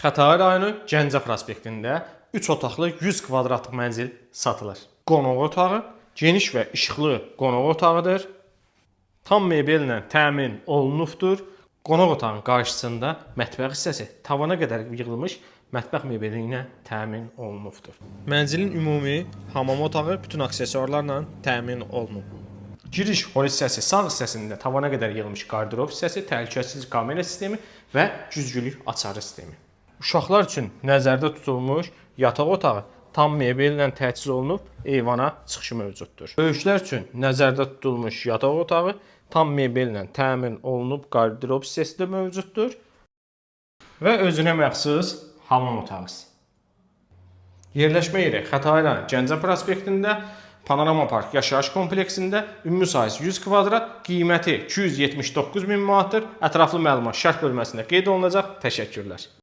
Xətai rayonu Gəncə prospektində 3 otaqlı 100 kvadratlıq mənzil satılır. Qonaq otağı geniş və işıqlı qonaq otağıdır. Tam mebellə təmin olunubdur. Qonaq otağının qarşısında mətbəx hissəsi tavana qədər yığılmış mətbəx mebeli ilə təmin olunubdur. Mənzilin ümumi hamam otağı bütün aksesuarlarla təmin olunub. Giriş hol hissəsi sağ hissəsində tavana qədər yığılmış qardırob hissəsi, təhlükəsizlik kamera sistemi və güzgülük açarı sistemi. Uşaqlar üçün nəzərdə tutulmuş yataq otağı tam mebellə təchiz olunub, eyvana çıxışı mövcuddur. Böyüklər üçün nəzərdə tutulmuş yataq otağı tam mebellə təmin olunub, qardırob hissəsi də mövcuddur və özünə məxsus hamam otağı. Yerləşmə yeri Xətai rayon Gəncə prospektində Panorama Park yaşayış kompleksində, ümumi sahəsi 100 kvadrat, qiyməti 279 min manatdır. Ətraflı məlumat şərh bölməsində qeyd olunacaq. Təşəkkürlər.